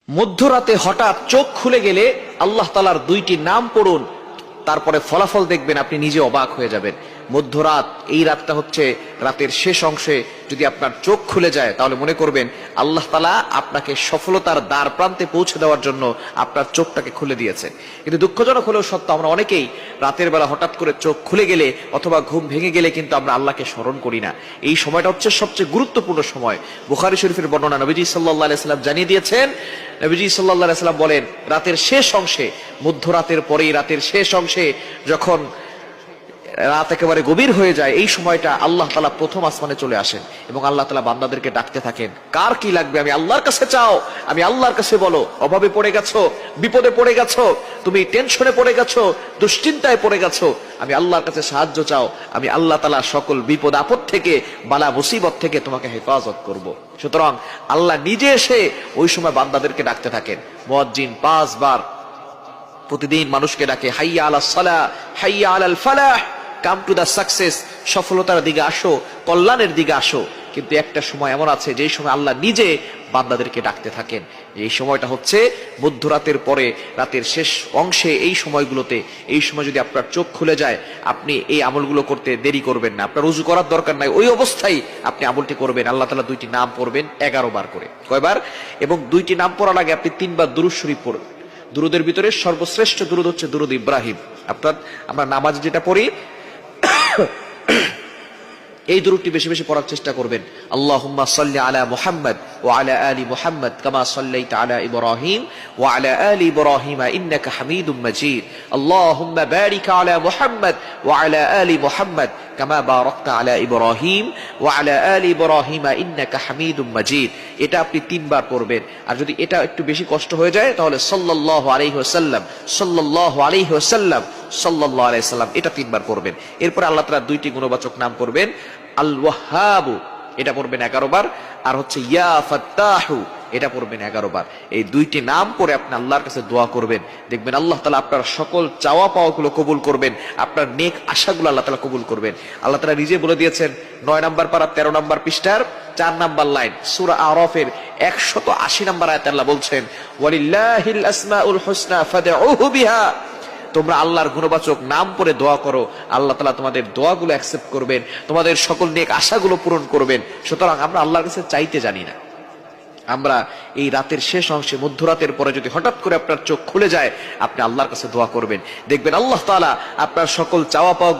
মধ্যরাতে হঠাৎ চোখ খুলে গেলে আল্লাহ তাআলার দুইটি নাম পড়ুন, তারপরে ফলাফল দেখবেন আপনি নিজে অবাক হয়ে যাবেন। মধ্যরাত, এই রাতটা হচ্ছে রাতের শেষ অংশে যদি আপনার চোখ খুলে যায় তাহলে মনে করবেন আল্লাহ তাআলা আপনাকে সফলতার দ্বার প্রান্তে পৌঁছে দেওয়ার জন্য আপনার চোখটাকে খুলে দিয়েছেন। কিন্তু দুঃখজনক হলেও সত্য, আমরা অনেকেই রাতের বেলা হঠাৎ করে চোখ খুলে গেলে অথবা ঘুম ভেঙে গেলে কিন্তু আমরা আল্লাহকে স্মরণ করি না। এই সময়টা হচ্ছে সবচেয়ে গুরুত্বপূর্ণ সময়। বুখারী শরীফের বর্ণনা, নবীজি সাল্লাল্লাহু আলাইহি সাল্লাম জানিয়ে দিয়েছেন, নবীজি সাল্লাল্লাহু আলাইহি সাল্লাম বলেন, রাতের শেষ অংশে, মধ্যরাতের পরেই রাতের শেষ অংশে যখন রাত একেবারে গভীর হয়ে যায়, এই সময়টা আল্লাহ তাআলা প্রথম আসমানে চলে আসেন এবং আল্লাহ তাআলা বান্দাদেরকে ডাকতে থাকেন, কার কি লাগবে আমি আল্লাহর কাছে চাও, আমি আল্লাহর কাছে বলো। অভাবে পড়ে গেছো, বিপদে পড়ে গেছো, তুমি টেনশনে পড়ে গেছো, দুশ্চিন্তায় পড়ে গেছো, আমি আল্লাহর কাছে সাহায্য চাও, আমি আল্লাহ তাআলা সকল বিপদ আপদ থেকে, বালা মুসিবত থেকে তোমাকে হেফাজত করব। সুতরাং আল্লাহ নিজে এসে ওই সময় বান্দাদেরকে ডাকতে থাকেন। মুয়াজ্জিন 5 বার প্রতিদিন মানুষকে ডাকে, হাইয়া আলাস সালাহ, হাইয়া আলাল ফালাহ, কাম টু দা সাকসেস, সফলতার দিকে আসো, কল্যাণের দিকে আসো। কিন্তু একটা সময় এমন আছে যেই সময় আল্লাহ নিজে বান্দাদেরকে ডাকতে থাকেন। এই সময়টা হচ্ছে মধ্যরাতের পরে রাতের শেষ অংশে। এই সময়গুলোতে, এই সময় যদি আপনার চোখ খুলে যায়, আপনি এই আমলগুলো করতে দেরি করবেন না। আপনার ওযু করার দরকার নাই, ওই অবস্থায় আপনি আমলটি করবেন। আল্লাহ তাআলা দুইটি নাম পড়বেন 11 বার করে। কয়বার? এবং দুইটি নাম পড়ার আগে আপনি 3 বার দুরূদ শরীফ পড়বেন। দুরুদের ভিতরে সর্বশ্রেষ্ঠ দুরুদ হচ্ছে দুরুদ ইব্রাহিম। আমরা নামাজে যেটা পড়ি এই দুরূদটি বেশি বেশি পড়ার চেষ্টা করবেন। আল্লাহুম্মা সাল্লি আলা মুহাম্মদ ওয়া আলা আলি মুহাম্মদ কামা সাল্লাইতা আলা ইব্রাহিম ওয়া আলা আলি ইব্রাহিম ইন্নাকা হামিদুম মাজিদ। আল্লাহুম্মা বারিক আলা মুহাম্মদ ওয়া আলা আলি মুহাম্মদ কামা বারাকতা আলা ইব্রাহিম ওয়া আলা আলি ইব্রাহিম ইন্নাকা হামিদুম মাজিদ। এটা আপনি 3 বার পড়বেন। আর যদি এটা একটু বেশি কষ্ট হয়ে যায় তাহলে সাল্লাল্লাহু আলাইহি ওয়াসাল্লাম, সাল্লাল্লাহু আলাইহি ওয়াসাল্লাম, সাল্লাল্লাহু আলাইহি ওয়াসাল্লাম, এটা 3 বার পড়বেন। এরপর আল্লাহ তাআলার দুইটি গুণবাচক নাম পড়বেন। আল ওয়াহ্হাবু, এটা পড়বেন 11 বার। আর হচ্ছে ইয়া ফাত্তাহু, এটা পড়বেন 11 বার। এই দুইটি নাম পড়ে আপনি আল্লাহর কাছে দোয়া করবেন, দেখবেন আল্লাহ তাআলা আপনার সকল চাওয়া পাওয়াগুলো কবুল করবেন, আপনার নেক আশাগুলো আল্লাহ তাআলা কবুল করবেন। আল্লাহ তাআলা নিজে বলে দিয়েছেন 9 নম্বর পারা 13 নম্বর পৃষ্ঠার 4 নম্বর লাইন, সূরা আরাফের 180 নম্বর আয়াতে আল্লাহ বলছেন, ওয়ালিল্লাহিল আসমাউল হুসনা ফাদউহু বিহা। তোমরা আল্লাহর গুণবাচক নাম পড়ে দোয়া করো, আল্লাহ তাআলা তোমাদের দোয়াগুলো অ্যাকসেপ্ট করবেন, তোমাদের সকল নেক আশাগুলো পূরণ করবেন। সুতরাং আমরা আল্লাহর কাছে চাইতে জানি না। আমরা এই রাতের শেষ অংশে, মধ্যরাতের পরে যদি হঠাৎ করে আপনার চোখ খুলে যায়, আপনি আল্লাহর কাছে দোয়া করবেন, দেখবেন আল্লাহ তাআলা আপনার সকল চাওয়া পাওয়া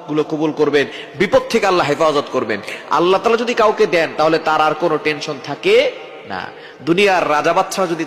গুলো কবুল করবেন, বিপদ থেকে আল্লাহ হেফাজত করবেন। আল্লাহ তাআলা যদি কাউকে দেন তাহলে তার আর কোনো টেনশন থাকে না। দুনিয়ার রাজা বাদশা যদি